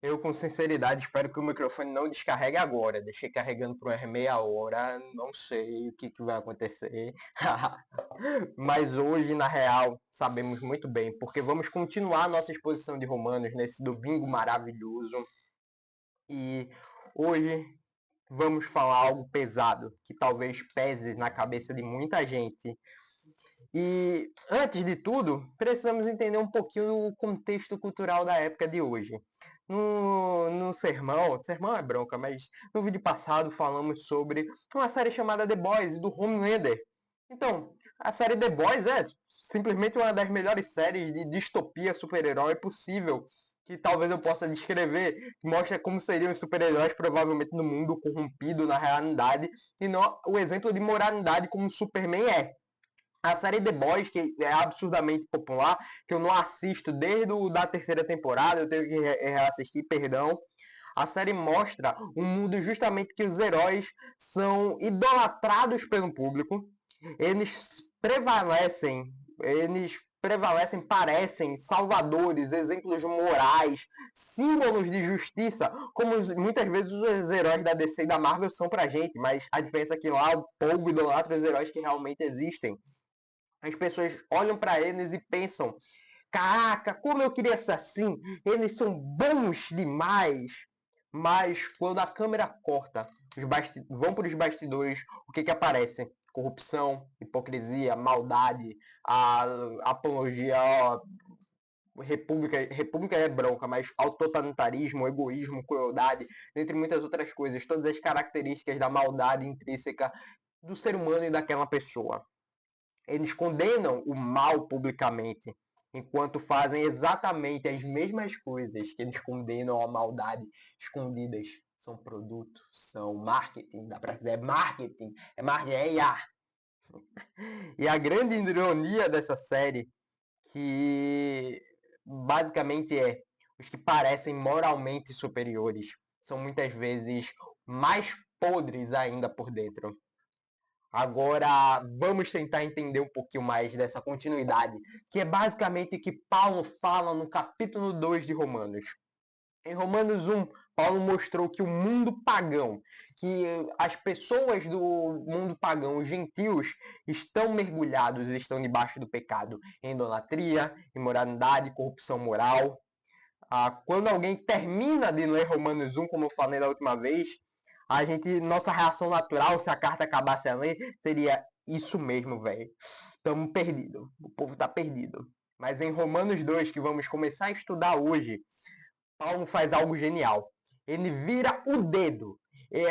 Eu, com sinceridade, espero que o microfone não descarregue agora. Deixei carregando por umas meia hora. Não sei o que vai acontecer. Mas hoje, na real, sabemos muito bem, porque vamos continuar a nossa exposição de Romanos nesse domingo maravilhoso. E hoje vamos falar algo pesado, que talvez pese na cabeça de muita gente. E, antes de tudo, precisamos entender um pouquinho do contexto cultural da época de hoje. No sermão é bronca, mas no vídeo passado falamos sobre uma série chamada The Boys, do Homelander. Então, a série The Boys é simplesmente uma das melhores séries de distopia super-herói possível, que talvez eu possa descrever, que mostra como seriam os super-heróis provavelmente no mundo corrompido na realidade, e não o exemplo de moralidade como o Superman é. A série The Boys, que é absurdamente popular, que eu não assisto desde a terceira temporada, eu tenho que reassistir, perdão. A série mostra um mundo justamente que os heróis são idolatrados pelo público, eles prevalecem, parecem salvadores, exemplos morais, símbolos de justiça, como muitas vezes os heróis da DC e da Marvel são pra gente, mas a diferença é que lá o povo idolatra os heróis que realmente existem. As pessoas olham para eles e pensam: caraca, como eu queria ser assim! Eles são bons demais! Mas quando a câmera corta, vão para os bastidores, o que aparece? Corrupção, hipocrisia, maldade, a apologia, ó, república é bronca, mas ao totalitarismo, egoísmo, crueldade, entre muitas outras coisas, todas as características da maldade intrínseca do ser humano e daquela pessoa. Eles condenam o mal publicamente, enquanto fazem exatamente as mesmas coisas que eles condenam a maldade escondidas. São produtos, são marketing, dá para dizer marketing, é IA. E a grande ironia dessa série, que basicamente é os que parecem moralmente superiores, são muitas vezes mais podres ainda por dentro. Agora, vamos tentar entender um pouquinho mais dessa continuidade, que é basicamente o que Paulo fala no capítulo 2 de Romanos. Em Romanos 1, Paulo mostrou que o mundo pagão, que as pessoas do mundo pagão, os gentios, estão mergulhados, estão debaixo do pecado, em idolatria, imoralidade, corrupção moral. Quando alguém termina de ler Romanos 1, como eu falei da última vez, nossa reação natural, se a carta acabasse a ler, seria isso mesmo, velho. Estamos perdidos. O povo está perdido. Mas em Romanos 2, que vamos começar a estudar hoje, Paulo faz algo genial. Ele vira o dedo.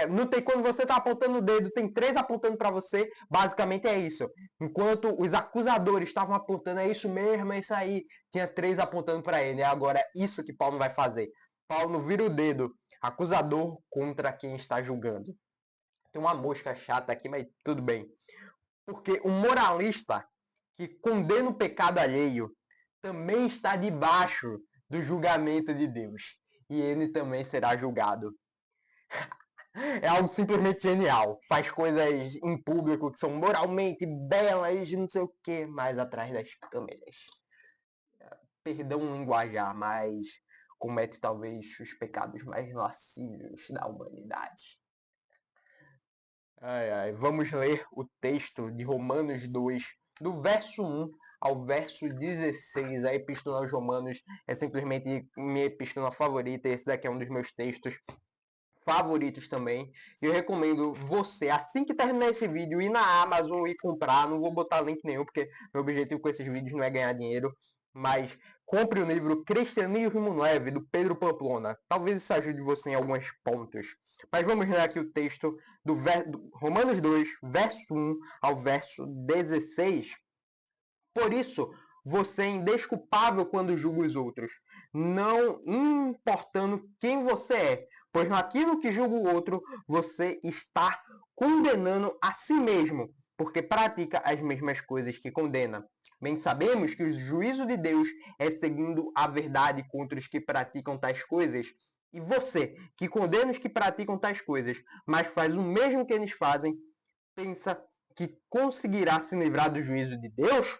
Não tem quando você está apontando o dedo, tem três apontando para você. Basicamente é isso. Enquanto os acusadores estavam apontando, é isso mesmo, é isso aí. Tinha três apontando para ele. Agora é isso que Paulo vai fazer. Paulo vira o dedo, acusador contra quem está julgando. Tem uma mosca chata aqui, mas tudo bem. Porque o moralista que condena o pecado alheio também está debaixo do julgamento de Deus. E ele também será julgado. É algo simplesmente genial. Faz coisas em público que são moralmente belas, não sei o que, mas atrás das câmeras. Perdão o linguajar, mas comete talvez os pecados mais lascivos da humanidade. Ai, ai. Vamos ler o texto de Romanos 2, do verso 1 ao verso 16. A Epístola aos Romanos é simplesmente minha epístola favorita. Esse daqui é um dos meus textos favoritos também. Eu recomendo você, assim que terminar esse vídeo, ir na Amazon e comprar. Não vou botar link nenhum, porque meu objetivo com esses vídeos não é ganhar dinheiro. Mas compre o livro Cristianismo Leve, do Pedro Pamplona. Talvez isso ajude você em alguns pontos. Mas vamos ler aqui o texto do Romanos 2, verso 1 ao verso 16. Por isso, você é indesculpável quando julga os outros, não importando quem você é, pois naquilo que julga o outro, você está condenando a si mesmo, porque pratica as mesmas coisas que condena. Bem sabemos que o juízo de Deus é seguindo a verdade contra os que praticam tais coisas. E você, que condena os que praticam tais coisas, mas faz o mesmo que eles fazem, pensa que conseguirá se livrar do juízo de Deus?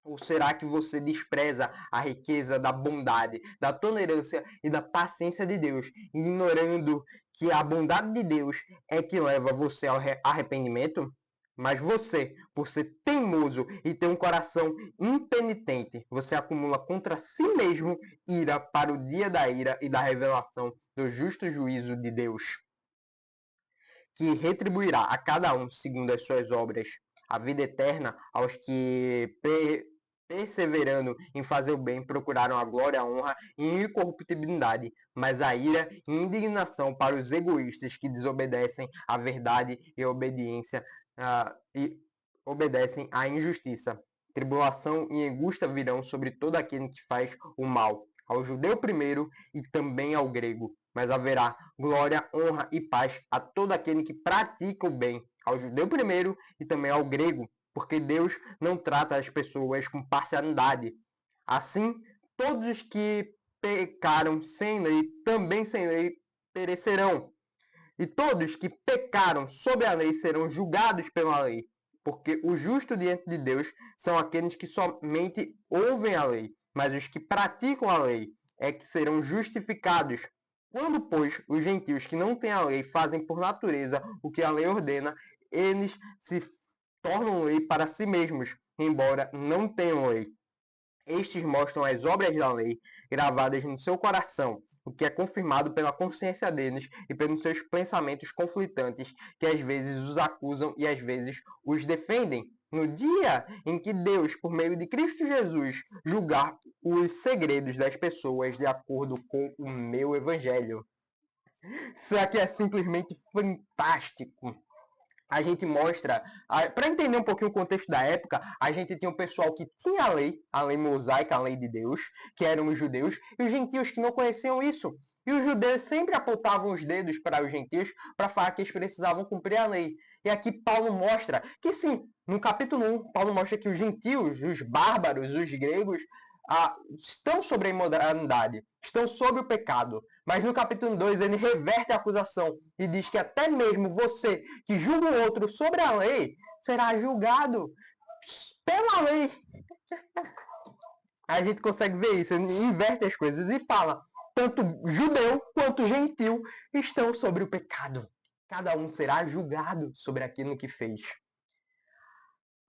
Ou será que você despreza a riqueza da bondade, da tolerância e da paciência de Deus, ignorando que a bondade de Deus é que leva você ao arrependimento? Mas você, por ser teimoso e ter um coração impenitente, você acumula contra si mesmo ira para o dia da ira e da revelação do justo juízo de Deus, que retribuirá a cada um segundo as suas obras, a vida eterna aos que, perseverando em fazer o bem, procuraram a glória, a honra e a incorruptibilidade, mas a ira e indignação para os egoístas que desobedecem à verdade e obedecem à injustiça. Tribulação e angústia virão sobre todo aquele que faz o mal, ao judeu primeiro e também ao grego, mas haverá glória, honra e paz a todo aquele que pratica o bem, ao judeu primeiro e também ao grego, porque Deus não trata as pessoas com parcialidade. Assim, todos os que pecaram sem lei, também sem lei perecerão. E todos que pecaram sob a lei serão julgados pela lei, porque o justo diante de Deus são aqueles que somente ouvem a lei, mas os que praticam a lei é que serão justificados. Quando, pois, os gentios que não têm a lei fazem por natureza o que a lei ordena, eles se tornam lei para si mesmos, embora não tenham lei. Estes mostram as obras da lei gravadas no seu coração, o que é confirmado pela consciência deles e pelos seus pensamentos conflitantes, que às vezes os acusam e às vezes os defendem. No dia em que Deus, por meio de Cristo Jesus, julgar os segredos das pessoas de acordo com o meu evangelho. Isso aqui é simplesmente fantástico. A gente mostra, para entender um pouquinho o contexto da época, a gente tinha um pessoal que tinha a lei mosaica, a lei de Deus, que eram os judeus, e os gentios que não conheciam isso. E os judeus sempre apontavam os dedos para os gentios para falar que eles precisavam cumprir a lei. E aqui Paulo mostra que sim, no capítulo 1, Paulo mostra que os gentios, os bárbaros, os gregos, estão sobre a imoralidade, estão sobre o pecado. Mas no capítulo 2 ele reverte a acusação e diz que até mesmo você que julga o outro sobre a lei será julgado pela lei. A gente consegue ver isso, ele inverte as coisas e fala: tanto judeu quanto gentil estão sobre o pecado. Cada um será julgado sobre aquilo que fez.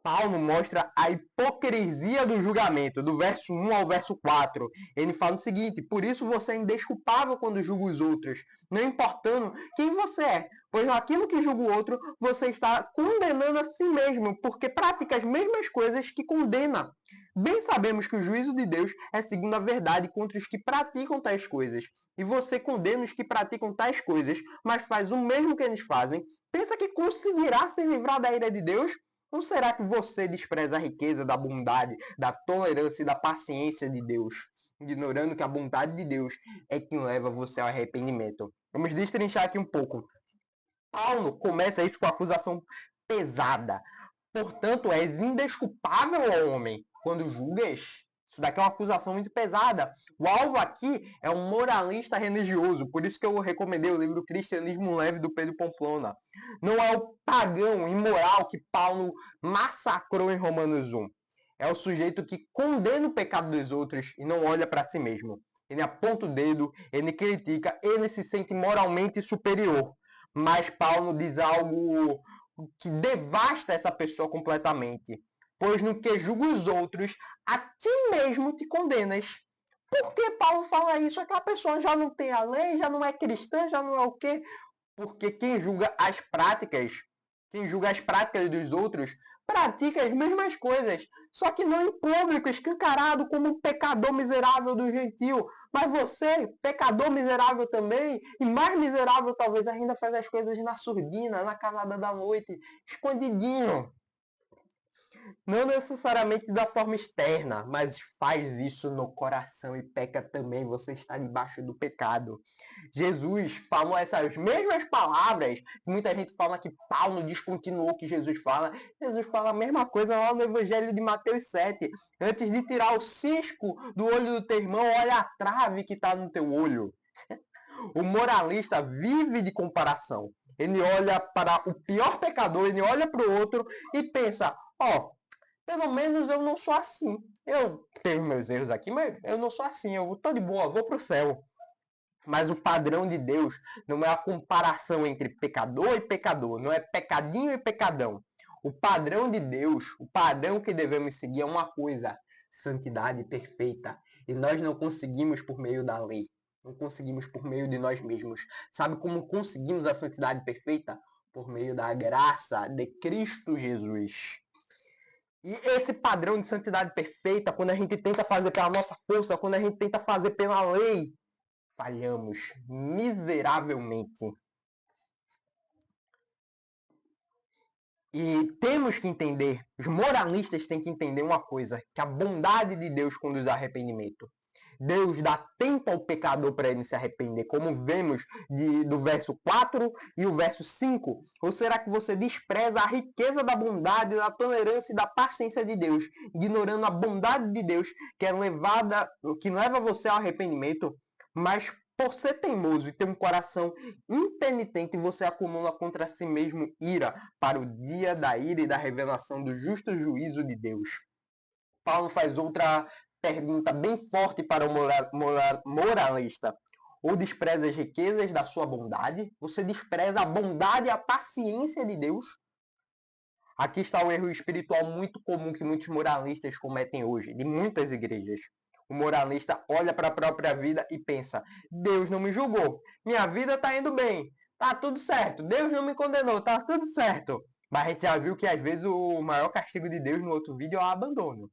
Paulo mostra a hipocrisia do julgamento, do verso 1 ao verso 4. Ele fala o seguinte: por isso você é indesculpável quando julga os outros, não importando quem você é, pois naquilo que julga o outro, você está condenando a si mesmo, porque pratica as mesmas coisas que condena. Bem sabemos que o juízo de Deus é segundo a verdade contra os que praticam tais coisas. E você condena os que praticam tais coisas, mas faz o mesmo que eles fazem. Pensa que conseguirá se livrar da ira de Deus? Ou será que você despreza a riqueza da bondade, da tolerância e da paciência de Deus, ignorando que a bondade de Deus é quem leva você ao arrependimento? Vamos destrinchar aqui um pouco. Paulo começa isso com a acusação pesada. Portanto, és indesculpável ao homem quando julgas. Isso daqui é uma acusação muito pesada. O alvo aqui é um moralista religioso. Por isso que eu recomendei o livro Cristianismo Leve, do Pedro Pamplona. Não é o pagão imoral que Paulo massacrou em Romanos 1. É o sujeito que condena o pecado dos outros e não olha para si mesmo. Ele aponta o dedo, ele critica, ele se sente moralmente superior. Mas Paulo diz algo que devasta essa pessoa completamente. Pois no que julga os outros, a ti mesmo te condenas. Por que Paulo fala isso? Aquela pessoa já não tem a lei, já não é cristã, já não é o quê? Porque quem julga as práticas dos outros, pratica as mesmas coisas, só que não em público, escancarado como um pecador miserável do gentil. Mas você, pecador miserável também, e mais miserável talvez ainda, faz as coisas na surdina, na calada da noite, escondidinho. Não necessariamente da forma externa, mas faz isso no coração e peca também. Você está debaixo do pecado. Jesus falou essas mesmas palavras que muita gente fala que Paulo descontinuou o que Jesus fala. Jesus fala a mesma coisa lá no Evangelho de Mateus 7. Antes de tirar o cisco do olho do teu irmão, olha a trave que está no teu olho. O moralista vive de comparação. Ele olha para o pior pecador, ele olha para o outro e pensa: ó, Pelo menos eu não sou assim. Eu tenho meus erros aqui, mas eu não sou assim. Eu tô de boa, vou pro céu. Mas o padrão de Deus não é a comparação entre pecador e pecador, não é pecadinho e pecadão. O padrão de Deus, o padrão que devemos seguir é uma coisa: santidade perfeita. E nós não conseguimos por meio da lei, não conseguimos por meio de nós mesmos. Sabe como conseguimos a santidade perfeita? Por meio da graça de Cristo Jesus. E esse padrão de santidade perfeita, quando a gente tenta fazer pela nossa força, quando a gente tenta fazer pela lei, falhamos miseravelmente. E temos que entender, os moralistas têm que entender uma coisa, que a bondade de Deus conduz ao arrependimento. Deus dá tempo ao pecador para ele se arrepender, como vemos do verso 4 e o verso 5. Ou será que você despreza a riqueza da bondade, da tolerância e da paciência de Deus, ignorando a bondade de Deus que leva você ao arrependimento, mas por ser teimoso e ter um coração impenitente, você acumula contra si mesmo ira para o dia da ira e da revelação do justo juízo de Deus? Paulo faz outra pergunta bem forte para o moralista. Ou despreza as riquezas da sua bondade? Você despreza a bondade e a paciência de Deus? Aqui está o erro espiritual muito comum que muitos moralistas cometem hoje, de muitas igrejas. O moralista olha para a própria vida e pensa: Deus não me julgou, minha vida está indo bem, tá tudo certo, Deus não me condenou, tá tudo certo. Mas a gente já viu que às vezes o maior castigo de Deus no outro vídeo é o abandono.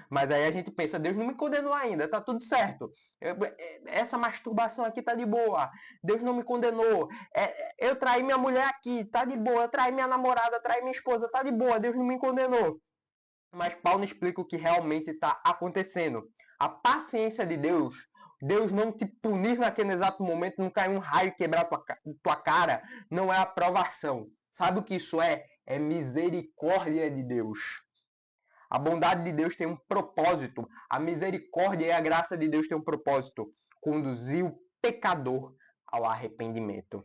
Mas aí a gente pensa, Deus não me condenou ainda, tá tudo certo. Essa masturbação aqui tá de boa. Deus não me condenou. Eu traí minha mulher aqui, tá de boa. Eu traí minha namorada, traí minha esposa, tá de boa. Deus não me condenou. Mas Paulo explica o que realmente está acontecendo. A paciência de Deus, Deus não te punir naquele exato momento, não cair um raio e quebrar tua cara, não é aprovação. Sabe o que isso é? É misericórdia de Deus. A bondade de Deus tem um propósito. A misericórdia e a graça de Deus têm um propósito: conduzir o pecador ao arrependimento.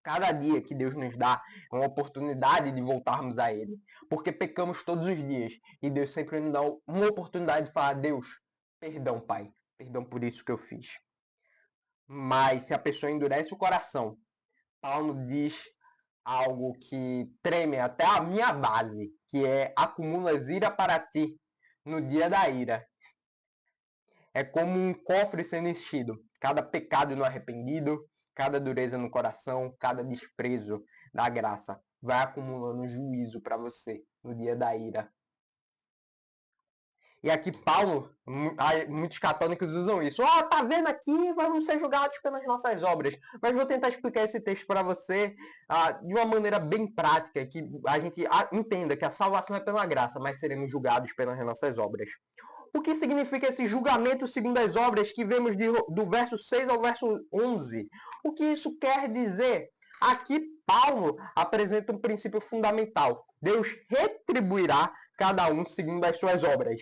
Cada dia que Deus nos dá é uma oportunidade de voltarmos a Ele. Porque pecamos todos os dias. E Deus sempre nos dá uma oportunidade de falar: Deus, perdão, Pai. Perdão por isso que eu fiz. Mas se a pessoa endurece o coração, Paulo diz algo que treme até a minha base, que é: acumulas ira para ti no dia da ira. É como um cofre sendo enchido. Cada pecado no arrependido, cada dureza no coração, cada desprezo da graça vai acumulando juízo para você no dia da ira. E aqui Paulo, muitos católicos usam isso. Tá vendo aqui? Vamos ser julgados pelas nossas obras. Mas vou tentar explicar esse texto para você de uma maneira bem prática, que a gente entenda que a salvação é pela graça, mas seremos julgados pelas nossas obras. O que significa esse julgamento segundo as obras que vemos do verso 6 ao verso 11? O que isso quer dizer? Aqui Paulo apresenta um princípio fundamental. Deus retribuirá cada um segundo as suas obras.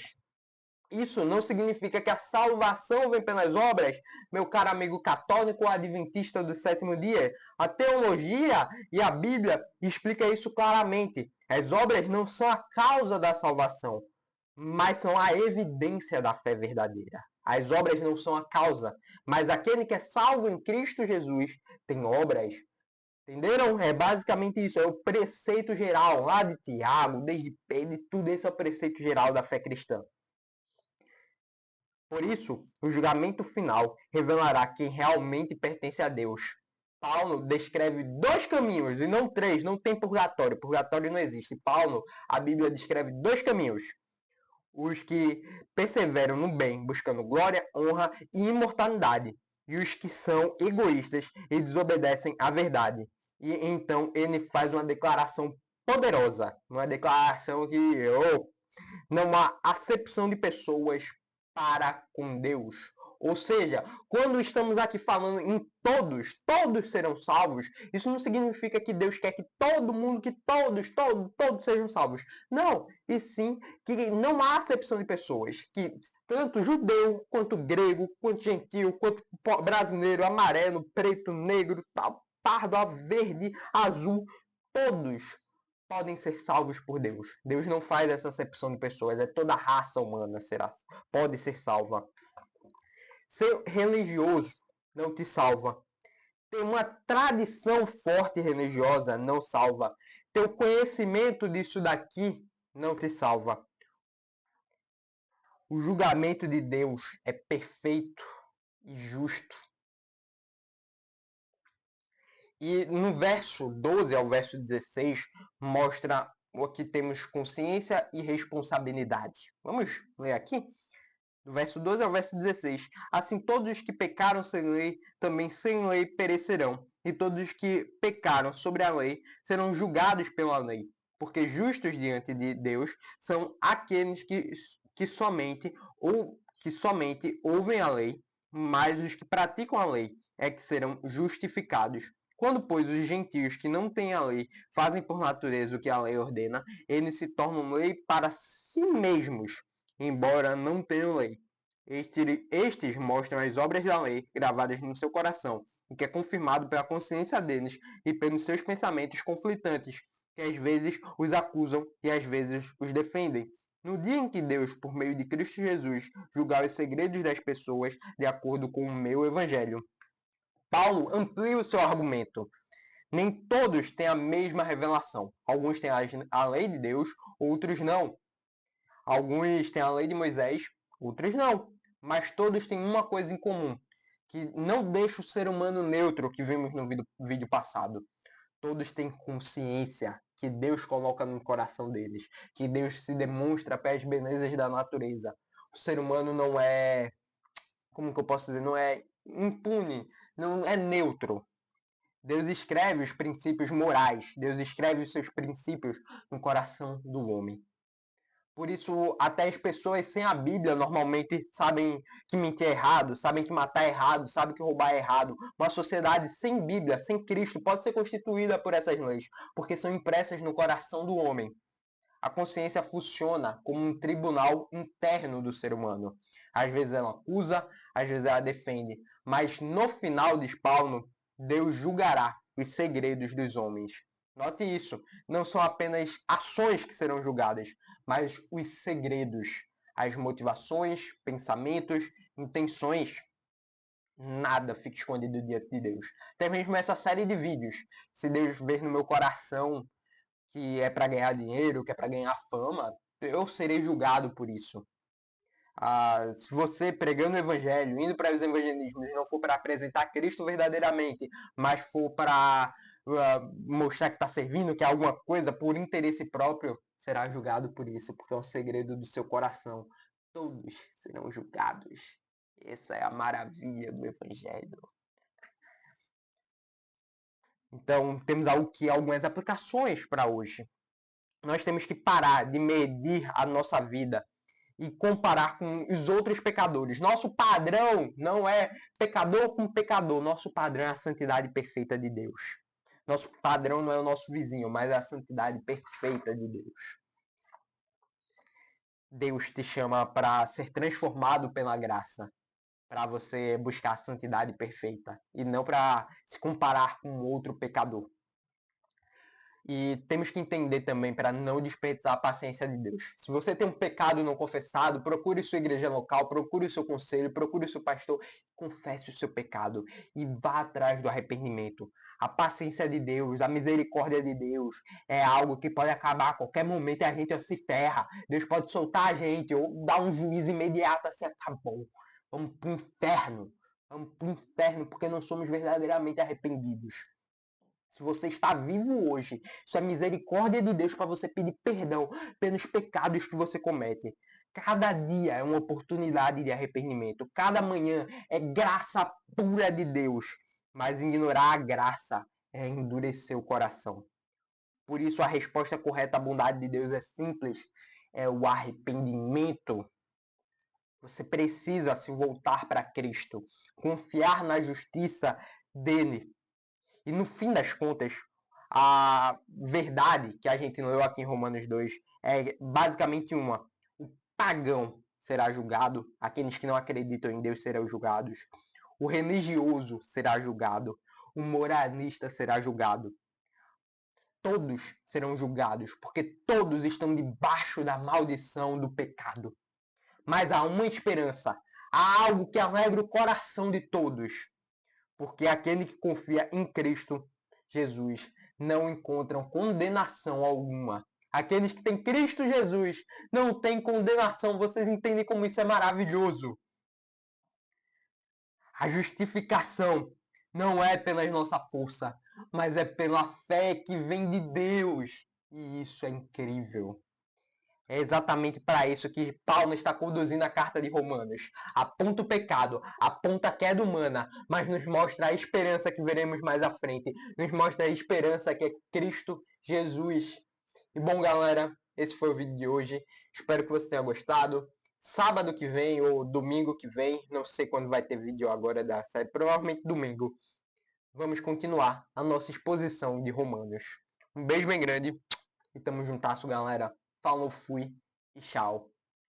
Isso não significa que a salvação vem pelas obras, meu caro amigo católico ou adventista do sétimo dia. A teologia e a Bíblia explica isso claramente. As obras não são a causa da salvação, mas são a evidência da fé verdadeira. As obras não são a causa, mas aquele que é salvo em Cristo Jesus tem obras. Entenderam? É basicamente isso. É o preceito geral lá de Tiago, desde Pedro, tudo isso é o preceito geral da fé cristã. Por isso, o julgamento final revelará quem realmente pertence a Deus. Paulo descreve 2 caminhos e não 3, não tem purgatório. Purgatório não existe. Paulo, a Bíblia descreve 2 caminhos. Os que perseveram no bem, buscando glória, honra e imortalidade. E os que são egoístas e desobedecem à verdade. E então ele faz uma declaração poderosa. Uma declaração que não há acepção de pessoas para com Deus. Ou seja, quando estamos aqui falando em todos serão salvos, isso não significa que Deus quer que todo mundo, que todos sejam salvos. Não, e sim que não há acepção de pessoas, que tanto judeu, quanto grego, quanto gentil, quanto brasileiro, amarelo, preto, negro, tal, pardo, verde, azul, todos podem ser salvos por Deus. Deus não faz essa acepção de pessoas, toda a raça humana pode ser salva. Ser religioso não te salva. Ter uma tradição forte religiosa não salva. Ter o conhecimento disso daqui não te salva. O julgamento de Deus é perfeito e justo. E no verso 12 ao verso 16 mostra o que temos consciência e responsabilidade. Vamos ler aqui? Do verso 12 ao verso 16. Assim todos os que pecaram sem lei, também sem lei perecerão. E todos os que pecaram sobre a lei serão julgados pela lei. Porque justos diante de Deus são aqueles que somente ouvem a lei, mas os que praticam a lei é que serão justificados. Quando, pois, os gentios que não têm a lei fazem por natureza o que a lei ordena, eles se tornam lei para si mesmos, embora não tenham lei. Estes mostram as obras da lei gravadas no seu coração, o que é confirmado pela consciência deles e pelos seus pensamentos conflitantes, que às vezes os acusam e às vezes os defendem. No dia em que Deus, por meio de Cristo Jesus, julgar os segredos das pessoas de acordo com o meu evangelho. Paulo amplia o seu argumento. Nem todos têm a mesma revelação. Alguns têm a lei de Deus, outros não. Alguns têm a lei de Moisés, outros não. Mas todos têm uma coisa em comum, que não deixa o ser humano neutro que vimos no vídeo passado. Todos têm consciência que Deus coloca no coração deles, que Deus se demonstra pelas belezas da natureza. O ser humano não é, como que eu posso dizer, não é impune, não é neutro. Deus escreve os princípios morais, Deus escreve os seus princípios no coração do homem. Por isso, até as pessoas sem a Bíblia normalmente sabem que mentir é errado, sabem que matar é errado, sabem que roubar é errado. Uma sociedade sem Bíblia, sem Cristo, pode ser constituída por essas leis, porque são impressas no coração do homem. A consciência funciona como um tribunal interno do ser humano. Às vezes ela acusa, às vezes ela defende. Mas no final, diz Paulo, Deus julgará os segredos dos homens. Note isso, não são apenas ações que serão julgadas, mas os segredos, as motivações, pensamentos, intenções. Nada fica escondido diante de Deus. Até mesmo essa série de vídeos. Se Deus ver no meu coração que é para ganhar dinheiro, que é para ganhar fama, eu serei julgado por isso. Se você pregando o evangelho, indo para os evangelismos, não for para apresentar Cristo verdadeiramente, mas for para mostrar que está servindo, que é alguma coisa por interesse próprio, será julgado por isso, porque é um segredo do seu coração. Todos serão julgados. Essa é a maravilha do evangelho. Então, temos algumas aplicações para hoje. Nós temos que parar de medir a nossa vida e comparar com os outros pecadores. Nosso padrão não é pecador com pecador. Nosso padrão é a santidade perfeita de Deus. Nosso padrão não é o nosso vizinho, mas é a santidade perfeita de Deus. Deus te chama para ser transformado pela graça, para você buscar a santidade perfeita e não para se comparar com outro pecador. E temos que entender também para não desperdiçar a paciência de Deus. Se você tem um pecado não confessado, procure sua igreja local, procure o seu conselho, procure o seu pastor, confesse o seu pecado e vá atrás do arrependimento. A paciência de Deus, a misericórdia de Deus é algo que pode acabar a qualquer momento e a gente se ferra. Deus pode soltar a gente ou dar um juízo imediato assim, acabou. Vamos para o inferno. Vamos para o inferno porque não somos verdadeiramente arrependidos. Se você está vivo hoje, isso é misericórdia de Deus para você pedir perdão pelos pecados que você comete. Cada dia é uma oportunidade de arrependimento. Cada manhã é graça pura de Deus. Mas ignorar a graça é endurecer o coração. Por isso a resposta correta à bondade de Deus é simples. É o arrependimento. Você precisa se voltar para Cristo. Confiar na justiça dele. E no fim das contas, a verdade que a gente leu aqui em Romanos 2 é basicamente uma. O pagão será julgado, aqueles que não acreditam em Deus serão julgados. O religioso será julgado, o moralista será julgado. todos serão julgados, porque todos estão debaixo da maldição do pecado. Mas há uma esperança, há algo que alegra o coração de todos, porque aquele que confia em Cristo Jesus não encontram condenação alguma. Aqueles que têm Cristo Jesus não têm condenação. Vocês entendem como isso é maravilhoso? A justificação não é pela nossa força, mas é pela fé que vem de Deus. E isso é incrível. É exatamente para isso que Paulo está conduzindo a carta de Romanos. Aponta o pecado, aponta a queda humana, mas nos mostra a esperança que veremos mais à frente. Nos mostra a esperança que é Cristo Jesus. E bom, galera, esse foi o vídeo de hoje. Espero que você tenha gostado. Sábado que vem ou domingo que vem, não sei quando vai ter vídeo agora da série, provavelmente domingo. Vamos continuar a nossa exposição de Romanos. Um beijo bem grande e tamo juntasso, galera. Falou, fui e tchau.